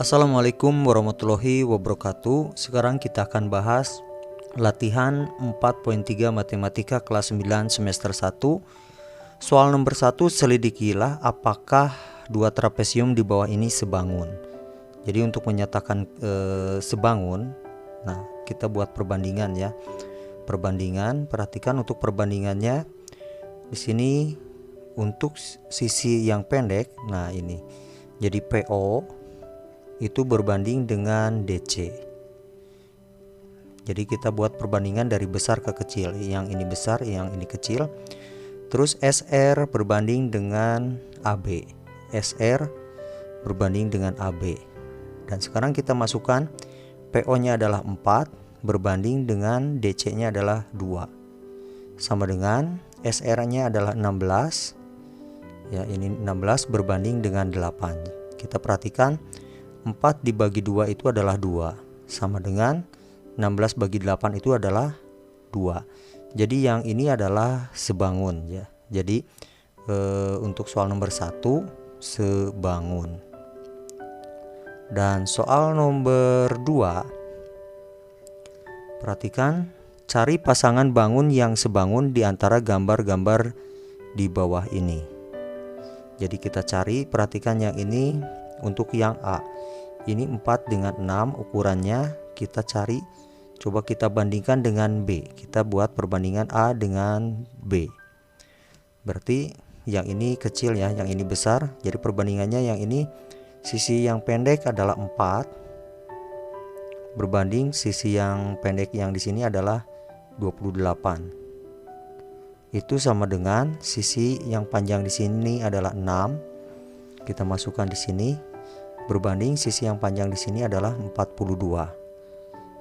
Assalamualaikum warahmatullahi wabarakatuh. Sekarang kita akan bahas latihan 4.3 Matematika kelas 9 semester 1. Soal nomor 1, selidikilah apakah dua trapesium di bawah ini sebangun. Jadi untuk menyatakan sebangun, nah kita buat perbandingan ya. Perbandingan, perhatikan untuk perbandingannya di sini untuk sisi yang pendek. Nah ini. Jadi PO itu berbanding dengan DC. Jadi kita buat perbandingan dari besar ke kecil. Yang ini besar, yang ini kecil. Terus SR berbanding dengan AB. SR berbanding dengan AB. Dan sekarang kita masukkan PO-nya adalah 4 berbanding dengan DC-nya adalah 2. Sama dengan SR-nya adalah 16. Ya, ini 16 berbanding dengan 8. Kita perhatikan 4 dibagi 2 itu adalah 2. Sama dengan 16 bagi 8 itu adalah 2. Jadi yang ini adalah sebangun ya. Jadi untuk soal nomor 1 sebangun. Dan soal nomor 2, perhatikan, cari pasangan bangun yang sebangun di antara gambar-gambar di bawah ini. Jadi kita cari, perhatikan yang ini untuk yang A. Ini 4 dengan 6 ukurannya, kita cari, coba kita bandingkan dengan B. Kita buat perbandingan A dengan B. Berarti yang ini kecil ya, yang ini besar. Jadi perbandingannya yang ini, sisi yang pendek adalah 4 berbanding sisi yang pendek yang di sini adalah 28. Itu sama dengan sisi yang panjang di sini adalah 6. Kita masukkan di sini berbanding sisi yang panjang di sini adalah 42.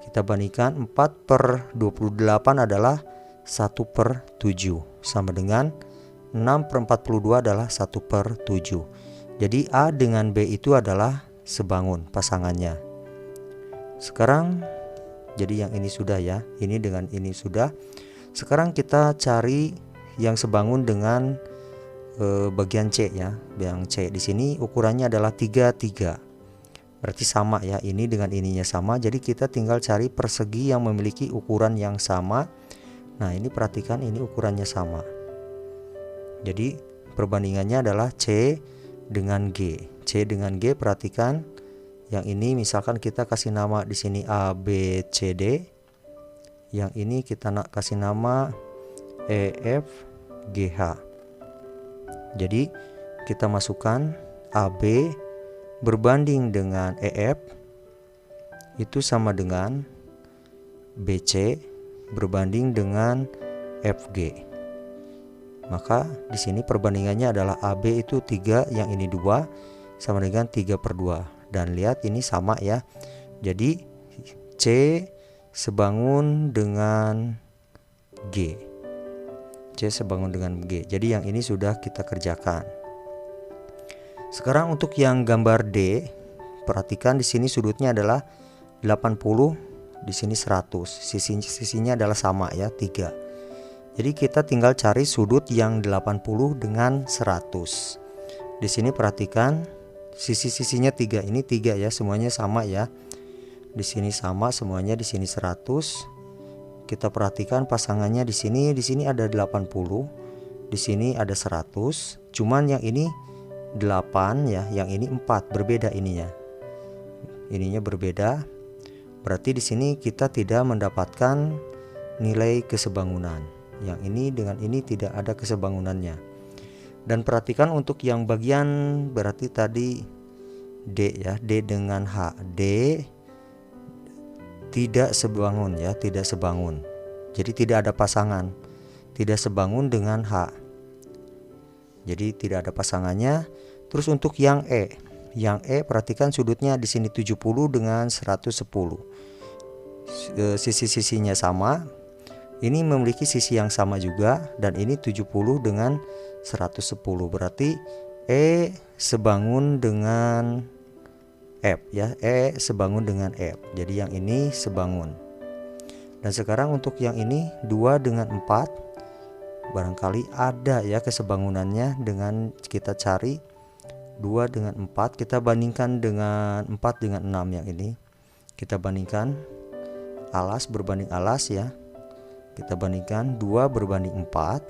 Kita bandingkan 4/28 adalah 1/7 sama dengan 6/42 adalah 1/7. Jadi A dengan B itu adalah sebangun pasangannya. Sekarang jadi yang ini sudah ya, ini dengan ini sudah. Sekarang kita cari yang sebangun dengan bagian C ya. Yang C di sini ukurannya adalah 33. Berarti sama ya, ini dengan ininya sama. Jadi kita tinggal cari persegi yang memiliki ukuran yang sama. Nah, ini perhatikan, ini ukurannya sama. Jadi perbandingannya adalah C dengan G. C dengan G, perhatikan. Yang ini misalkan kita kasih nama di sini A, B, C, D. Yang ini kita kasih nama E, F, G, H. Jadi kita masukkan AB berbanding dengan EF itu sama dengan BC berbanding dengan FG. Maka di sini perbandingannya adalah AB itu 3, yang ini 2 sama dengan 3/2. Dan lihat ini sama ya. Jadi C sebangun dengan G. C sebangun dengan G. Jadi yang ini sudah kita kerjakan. Sekarang untuk yang gambar D, perhatikan di sini sudutnya adalah 80, di sini 100. Sisinya adalah sama ya, 3. Jadi kita tinggal cari sudut yang 80 dengan 100. Di sini perhatikan sisi-sisinya 3. Ini 3 ya, semuanya sama ya. Di sini sama semuanya, di sini 100. Kita perhatikan pasangannya di sini ada 80, di sini ada 100. Cuman yang ini 8 ya, yang ini 4, berbeda ininya. Ininya berbeda. Berarti di sini kita tidak mendapatkan nilai kesebangunan. Yang ini dengan ini tidak ada kesebangunannya. Dan perhatikan untuk yang bagian berarti tadi D ya, D dengan H. D tidak sebangun ya, tidak sebangun. Jadi tidak ada pasangan. Tidak sebangun dengan H. Jadi tidak ada pasangannya. Terus untuk yang E. Yang E perhatikan sudutnya di sini 70 dengan 110. Sisi-sisinya sama. Ini memiliki sisi yang sama juga, dan ini 70 dengan 110. Berarti E sebangun dengan F ya, E sebangun dengan F. Jadi yang ini sebangun. Dan sekarang untuk yang ini 2 dengan 4, barangkali ada ya kesebangunannya dengan kita cari 2 dengan 4, kita bandingkan dengan 4 dengan 6 yang ini. Kita bandingkan alas berbanding alas ya. Kita bandingkan 2 berbanding 4,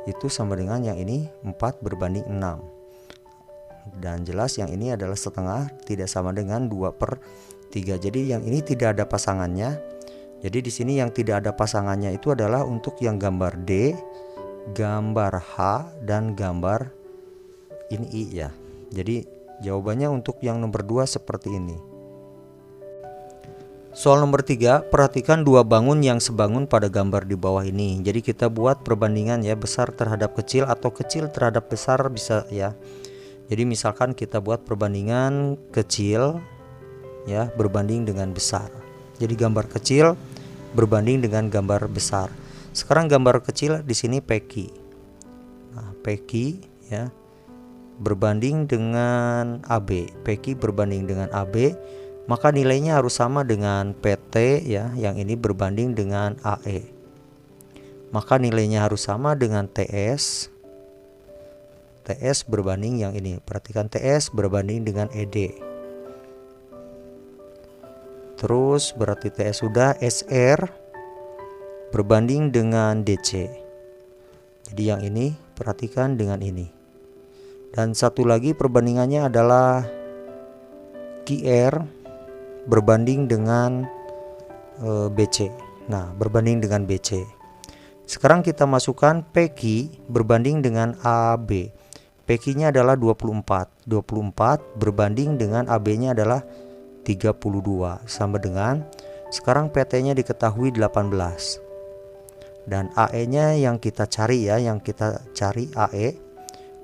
itu sama dengan yang ini 4 berbanding 6. Dan jelas yang ini adalah setengah, tidak sama dengan 2/3. Jadi yang ini tidak ada pasangannya. Jadi di sini yang tidak ada pasangannya itu adalah untuk yang gambar D, gambar H, dan gambar ini I ya. Jadi jawabannya untuk yang nomor 2 seperti ini. Soal nomor 3, perhatikan dua bangun yang sebangun pada gambar di bawah ini. Jadi kita buat perbandingan ya, besar terhadap kecil atau kecil terhadap besar bisa ya. Jadi misalkan kita buat perbandingan kecil ya berbanding dengan besar. Jadi gambar kecil berbanding dengan gambar besar. Sekarang gambar kecil di sini Peki. Nah, Peki ya berbanding dengan AB. Peki berbanding dengan AB, maka nilainya harus sama dengan PT ya, yang ini berbanding dengan AE. Maka nilainya harus sama dengan TS. TS berbanding yang ini. Perhatikan TS berbanding dengan ED. Terus berarti TS sudah, SR berbanding dengan DC. Jadi yang ini perhatikan dengan ini. Dan satu lagi perbandingannya adalah QR berbanding dengan BC. Nah, berbanding dengan BC. Sekarang kita masukkan PQ berbanding dengan AB. PQ-nya adalah 24. 24 berbanding dengan AB-nya adalah 32, sama dengan sekarang PT-nya diketahui 18. Dan AE-nya yang kita cari ya, yang kita cari AE.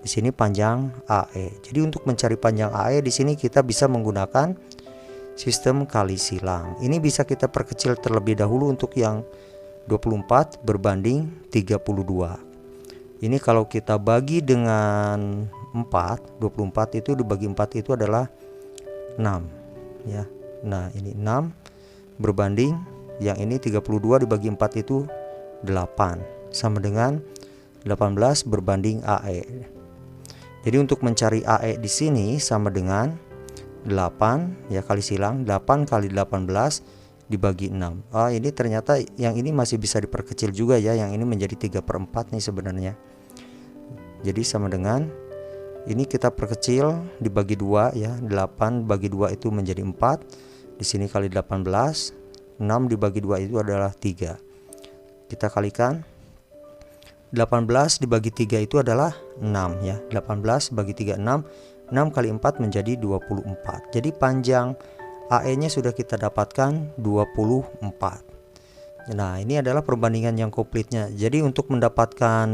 Di sini panjang AE. Jadi untuk mencari panjang AE di sini kita bisa menggunakan sistem kali silang. Ini bisa kita perkecil terlebih dahulu untuk yang 24 berbanding 32. Ini kalau kita bagi dengan 4, 24 itu dibagi 4 itu adalah 6 ya. Nah, ini 6 berbanding yang ini 32 dibagi 4 itu 8, sama dengan 18 berbanding AE. Jadi untuk mencari AE di sini sama dengan 8 ya, kali silang 8 kali 18 dibagi 6. Ini ternyata yang ini masih bisa diperkecil juga ya. Yang ini menjadi 3/4 nih sebenarnya. Jadi sama dengan ini kita perkecil dibagi 2 ya. 8 bagi 2 itu menjadi 4. Di sini kali 18. 6 dibagi 2 itu adalah 3. Kita kalikan. 18 dibagi 3 itu adalah 6 ya. 18 bagi 3 6. 6 kali 4 menjadi 24. Jadi panjang AE-nya sudah kita dapatkan 24. Nah, ini adalah perbandingan yang komplitnya. Jadi untuk mendapatkan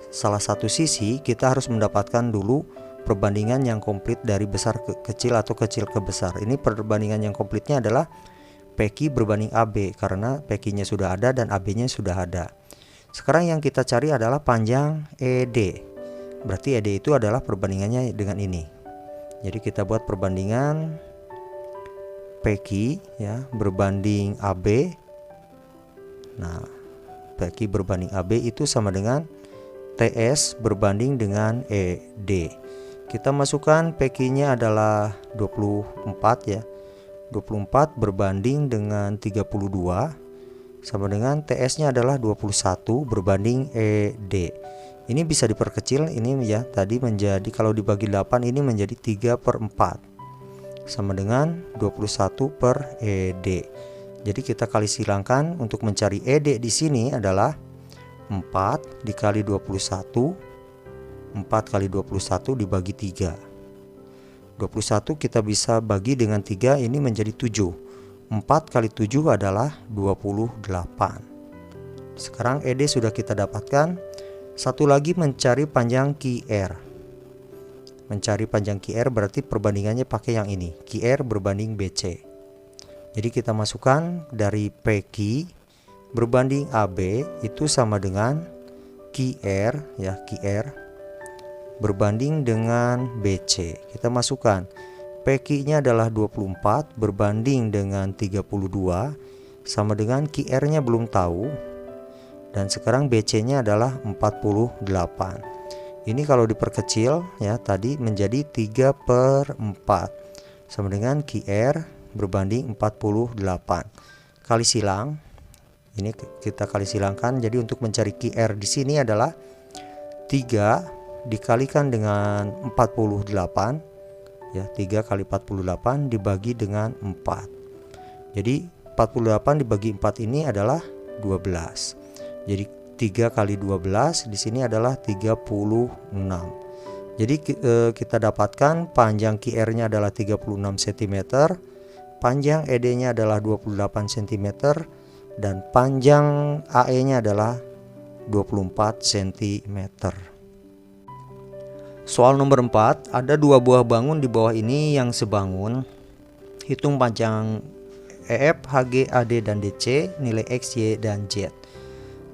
salah satu sisi, kita harus mendapatkan dulu perbandingan yang komplit dari besar ke kecil atau kecil ke besar. Ini perbandingan yang komplitnya adalah PQ berbanding AB, karena PQ-nya sudah ada dan AB-nya sudah ada. Sekarang yang kita cari adalah panjang ED. Berarti ED itu adalah perbandingannya dengan ini. Jadi kita buat perbandingan PQ ya berbanding AB. Nah, PQ berbanding AB itu sama dengan TS berbanding dengan ED. Kita masukkan PQ-nya adalah 24 ya. 24 berbanding dengan 32 sama dengan TS-nya adalah 21 berbanding ED. Ini bisa diperkecil ini ya, tadi menjadi kalau dibagi 8 ini menjadi 3/4. Sama dengan 21 per ED. Jadi kita kali silangkan untuk mencari ED di sini adalah 4 dikali 21. 4 kali 21 dibagi 3. 21 kita bisa bagi dengan 3, ini menjadi 7. 4 kali 7 adalah 28. Sekarang ED sudah kita dapatkan. Satu lagi mencari panjang QR. Mencari panjang QR berarti perbandingannya pakai yang ini, QR berbanding BC. Jadi kita masukkan dari PQ berbanding AB itu sama dengan QR ya, QR berbanding dengan BC. Kita masukkan PQ-nya adalah 24 berbanding dengan 32 sama dengan QR-nya belum tahu. Dan sekarang BC-nya adalah 48. Ini kalau diperkecil ya tadi menjadi 3/4 sama dengan QR berbanding 48. Kali silang. Ini kita kali silangkan. Jadi untuk mencari QR di sini adalah 3 dikalikan dengan 48 ya, 3 kali 48 dibagi dengan 4. Jadi 48 dibagi 4 ini adalah 12. Jadi 3 kali 12 di sini adalah 36. Jadi kita dapatkan panjang QR-nya adalah 36 cm, panjang ED-nya adalah 28 cm, dan panjang AE-nya adalah 24 cm. Soal nomor 4, ada 2 buah bangun di bawah ini yang sebangun. Hitung panjang EF, HG, AD, dan DC, nilai X, Y, dan Z.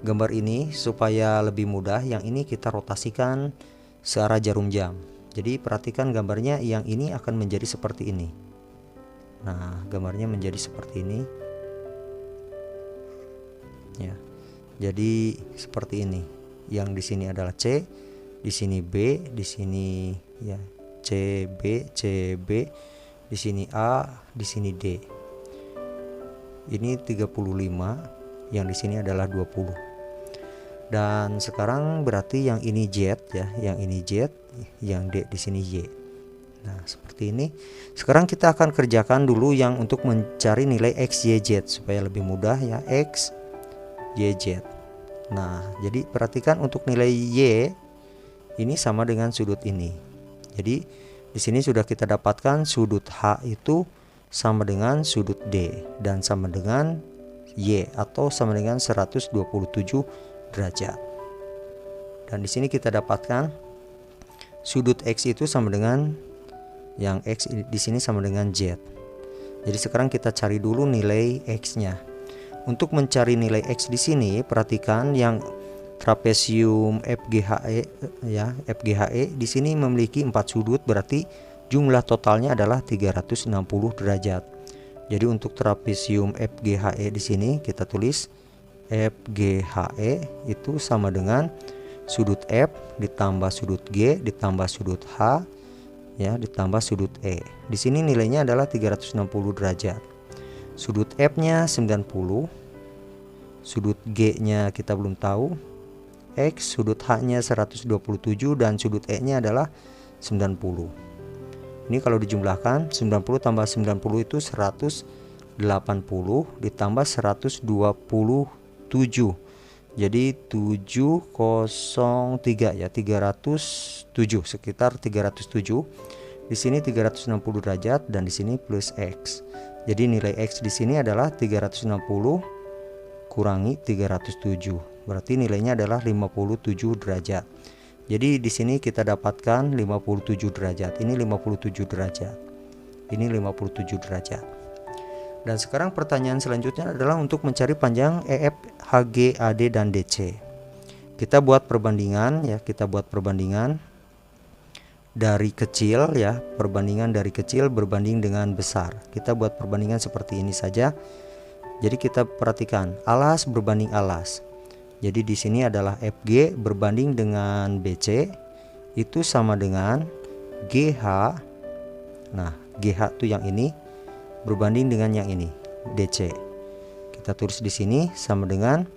Gambar ini supaya lebih mudah, yang ini kita rotasikan searah jarum jam. Jadi perhatikan gambarnya, yang ini akan menjadi seperti ini. Nah, gambarnya menjadi seperti ini. Ya. Jadi seperti ini. Yang di sini adalah C, di sini B, di sini ya CB, CB, di sini A, di sini D. Ini 35, yang di sini adalah 20. Dan sekarang berarti yang ini Z ya, yang ini Z, yang D di sini Y. Nah, seperti ini. Sekarang kita akan kerjakan dulu yang untuk mencari nilai X, Y, Z supaya lebih mudah ya, X, Y, Z. Nah, jadi perhatikan untuk nilai Y ini sama dengan sudut ini. Jadi di sini sudah kita dapatkan sudut H itu sama dengan sudut D dan sama dengan Y atau sama dengan 127 derajat. Dan di sini kita dapatkan sudut X itu sama dengan yang X di sini sama dengan Z. Jadi sekarang kita cari dulu nilai X-nya. Untuk mencari nilai X di sini perhatikan yang trapesium FGHE ya, FGHE di sini memiliki 4 sudut, berarti jumlah totalnya adalah 360 derajat. Jadi untuk trapesium FGHE di sini kita tulis FGHE itu sama dengan sudut F ditambah sudut G ditambah sudut H ya ditambah sudut E. Di sini nilainya adalah 360 derajat. Sudut F-nya 90, sudut G-nya kita belum tahu, X, sudut H-nya 127 dan sudut E-nya adalah 90. Ini kalau dijumlahkan 90 tambah 90 itu 180 ditambah 127. Jadi 703 ya, 307, sekitar 307. Di sini 360 derajat dan di sini plus X. Jadi nilai X di sini adalah 360 kurangi 307. Berarti nilainya adalah 57 derajat. Jadi di sini kita dapatkan 57 derajat. Ini 57 derajat. Ini 57 derajat. Dan sekarang pertanyaan selanjutnya adalah untuk mencari panjang EF, HG, AD, dan DC. Kita buat perbandingan ya, kita buat perbandingan dari kecil ya, perbandingan dari kecil berbanding dengan besar. Kita buat perbandingan seperti ini saja. Jadi kita perhatikan alas berbanding alas. Jadi di sini adalah FG berbanding dengan BC itu sama dengan GH. Nah, GH itu yang ini berbanding dengan yang ini DC. Kita tulis di sini sama dengan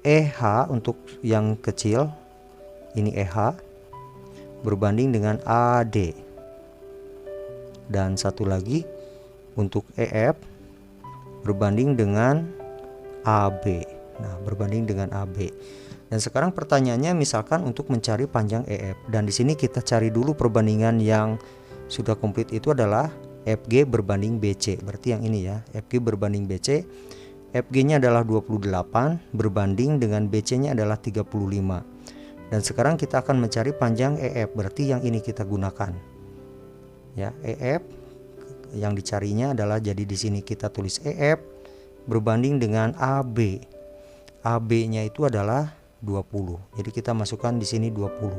EH untuk yang kecil, ini EH berbanding dengan AD. Dan satu lagi untuk EF berbanding dengan AB. Nah, berbanding dengan AB. Dan sekarang pertanyaannya misalkan untuk mencari panjang EF, dan di sini kita cari dulu perbandingan yang sudah komplit itu adalah FG berbanding BC. Berarti yang ini ya, FG berbanding BC. FG-nya adalah 28 berbanding dengan BC-nya adalah 35. Dan sekarang kita akan mencari panjang EF, berarti yang ini kita gunakan. Ya, EF yang dicarinya adalah, jadi di sini kita tulis EF berbanding dengan AB. AB-nya itu adalah 20. Jadi kita masukkan di sini 20.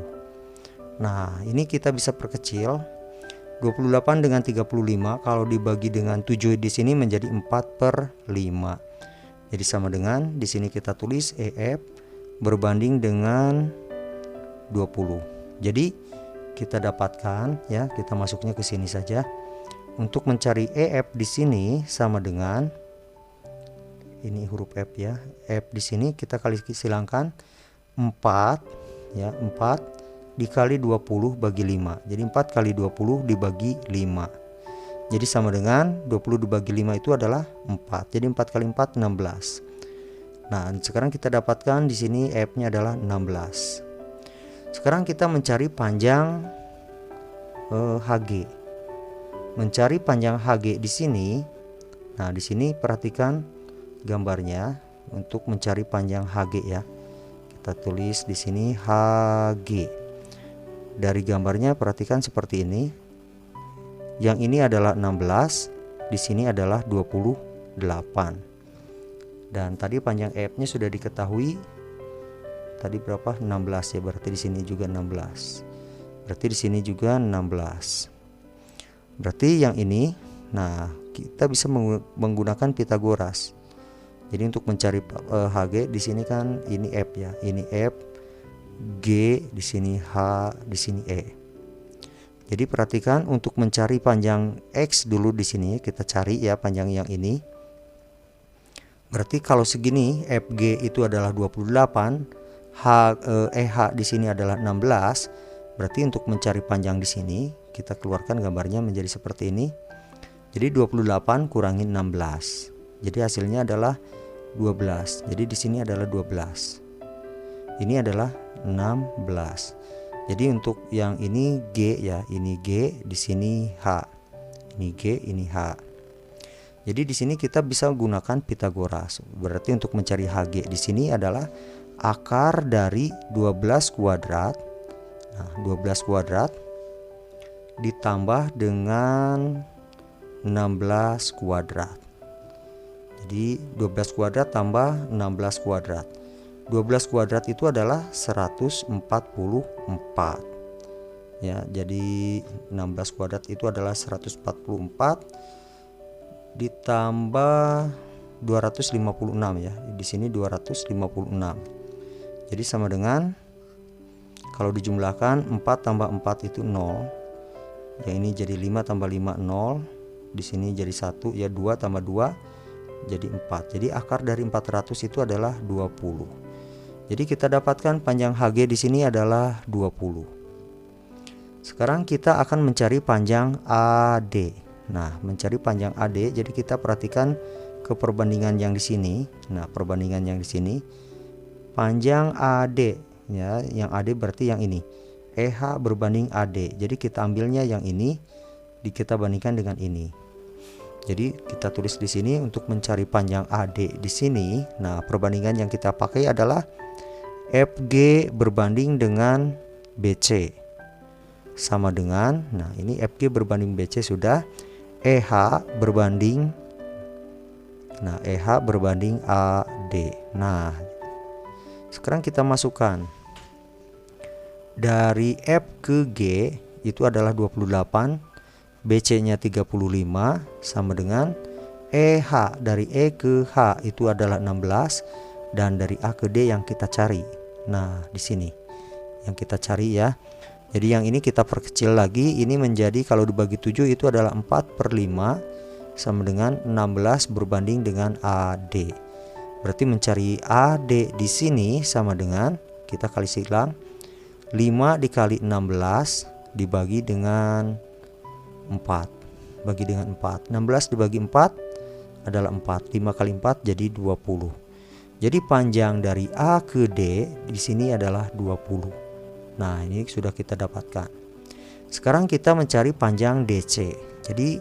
Nah, ini kita bisa perkecil. 28 dengan 35 kalau dibagi dengan 7 di sini menjadi 4/5. Jadi sama dengan di sini kita tulis EF berbanding dengan 20. Jadi kita dapatkan ya, kita masuknya ke sini saja. Untuk mencari EF di sini sama dengan ini huruf F ya. F di sini kita silangkan 4 ya, 4 dikali 20 bagi 5. Jadi 4 kali 20 dibagi 5. Jadi sama dengan 20 dibagi 5 itu adalah 4. Jadi 4 kali 4 16. Nah, sekarang kita dapatkan di sini F-nya adalah 16. Sekarang kita mencari panjang HG. Mencari panjang HG di sini. Nah, di sini perhatikan gambarnya untuk mencari panjang HG ya. Kita tulis di sini HG. Dari gambarnya perhatikan seperti ini. Yang ini adalah 16, di sini adalah 28. Dan tadi panjang F-nya sudah diketahui. Tadi berapa? 16 ya, berarti di sini juga 16. Berarti di sini juga 16. Berarti yang ini, nah, kita bisa menggunakan Pitagoras. Jadi untuk mencari HG di sini kan ini F ya, ini F, G di sini H, di sini E. Jadi perhatikan untuk mencari panjang X dulu di sini kita cari ya panjang yang ini. Berarti kalau segini FG itu adalah 28, EH di sini adalah 16. Berarti untuk mencari panjang di sini kita keluarkan gambarnya menjadi seperti ini. Jadi 28 kurangi 16. Jadi hasilnya adalah 12. Jadi di sini adalah 12. Ini adalah 16. Jadi untuk yang ini G ya, ini G, di sini H. Ini G, ini H. Jadi di sini kita bisa gunakan Pitagoras. Berarti untuk mencari HG di sini adalah akar dari 12 kuadrat. Nah, 12 kuadrat ditambah dengan 16 kuadrat. Jadi 12 kuadrat tambah 16 kuadrat. 12 kuadrat itu adalah 144. Ya, jadi 16 kuadrat itu adalah 144 ditambah 256 ya. Di sini 256. Jadi sama dengan kalau dijumlahkan 4 tambah 4 itu 0. Yang ini jadi 5 tambah 5 0. Di sini jadi 1 ya, 2 tambah 2 jadi 4. Jadi akar dari 400 itu adalah 20. Jadi kita dapatkan panjang HG di sini adalah 20. Sekarang kita akan mencari panjang AD. Nah, mencari panjang AD, jadi kita perhatikan ke perbandingan yang di sini. Nah, perbandingan yang di sini panjang AD ya, yang AD berarti yang ini. EH berbanding AD. Jadi kita ambilnya yang ini, kita bandingkan dengan ini. Jadi kita tulis di sini untuk mencari panjang AD di sini. Nah, perbandingan yang kita pakai adalah FG berbanding dengan BC sama dengan, nah ini FG berbanding BC sudah, EH berbanding, nah EH berbanding AD. Nah, sekarang kita masukkan dari F ke G itu adalah 28. BC-nya 35 sama dengan EH dari E ke H itu adalah 16 dan dari A ke D yang kita cari. Nah, di sini yang kita cari ya. Jadi yang ini kita perkecil lagi, ini menjadi kalau dibagi 7 itu adalah 4/5 sama dengan 16 berbanding dengan AD. Berarti mencari AD di sini sama dengan kita kali silang 5 dikali 16 dibagi dengan 4, bagi dengan 4. 16 dibagi 4 adalah 4. 5 kali 4 jadi 20. Jadi panjang dari A ke D di sini adalah 20. Nah, ini sudah kita dapatkan. Sekarang kita mencari panjang DC. Jadi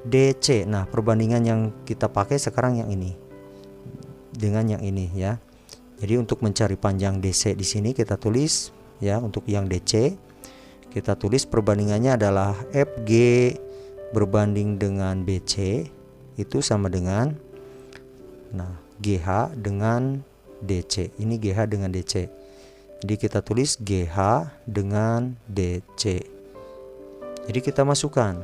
DC, nah perbandingan yang kita pakai sekarang yang ini dengan yang ini ya. Jadi untuk mencari panjang DC di sini kita tulis ya, untuk yang DC kita tulis perbandingannya adalah FG berbanding dengan BC itu sama dengan, nah, GH dengan DC. Ini GH dengan DC. Jadi kita tulis GH dengan DC. Jadi kita masukkan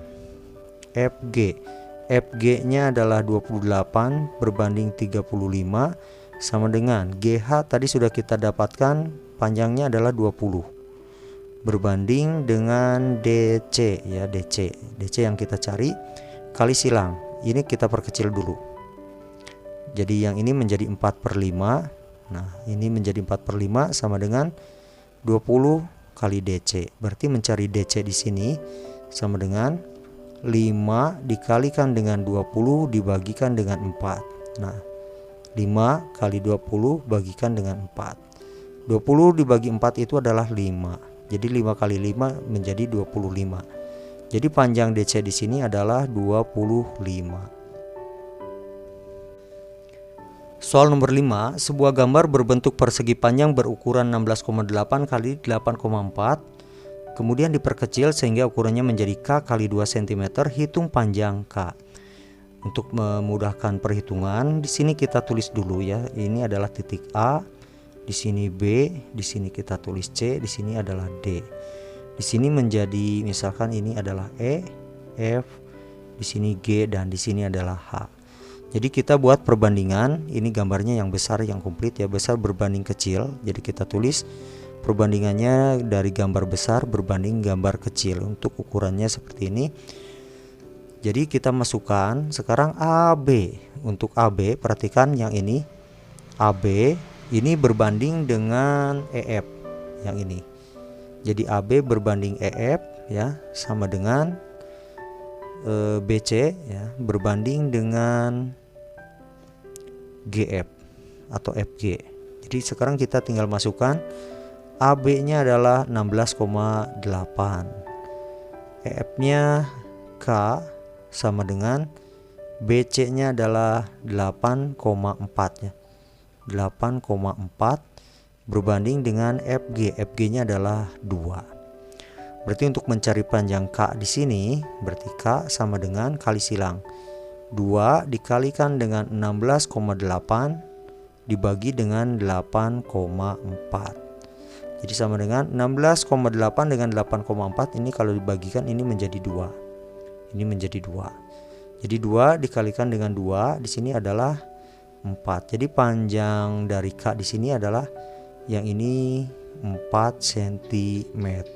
FG. FG-nya adalah 28 berbanding 35 sama dengan GH tadi sudah kita dapatkan panjangnya adalah 20. berbanding dengan DC ya, DC yang kita cari kali silang. Ini kita perkecil dulu. Jadi yang ini menjadi 4/5. Nah, ini menjadi 4/5 sama dengan 20 kali DC. Berarti mencari DC di sini sama dengan 5 dikalikan dengan 20 dibagikan dengan 4. Nah, 5 kali 20 bagikan dengan 4. 20 dibagi 4 itu adalah 5. Jadi 5 kali 5 menjadi 25. Jadi panjang DC di sini adalah 25. Soal nomor 5, sebuah gambar berbentuk persegi panjang berukuran 16,8 kali 8,4 kemudian diperkecil sehingga ukurannya menjadi K kali 2 cm. Hitung panjang K. Untuk memudahkan perhitungan, di sini kita tulis dulu ya. Ini adalah titik A, di sini B, di sini kita tulis C, di sini adalah D. Di sini menjadi misalkan ini adalah E, F, di sini G, dan di sini adalah H. Jadi kita buat perbandingan, ini gambarnya yang besar yang komplit ya, besar berbanding kecil. Jadi kita tulis perbandingannya dari gambar besar berbanding gambar kecil. Untuk ukurannya seperti ini. Jadi kita masukkan sekarang AB. Untuk AB, perhatikan yang ini AB ini berbanding dengan EF yang ini. Jadi AB berbanding EF ya, sama dengan BC ya, berbanding dengan GF atau FG. Jadi sekarang kita tinggal masukkan AB nya adalah 16,8, EF nya K sama dengan BC nya adalah 8,4 ya, 8,4 berbanding dengan FG, FG nya adalah 2. Berarti untuk mencari panjang K di sini berarti K sama dengan kali silang 2 dikalikan dengan 16,8 dibagi dengan 8,4. Jadi sama dengan 16,8 dengan 8,4, ini kalau dibagikan ini menjadi 2. Ini menjadi 2. Jadi 2 dikalikan dengan 2 di sini adalah 4. Jadi panjang dari K di sini adalah yang ini 4 cm.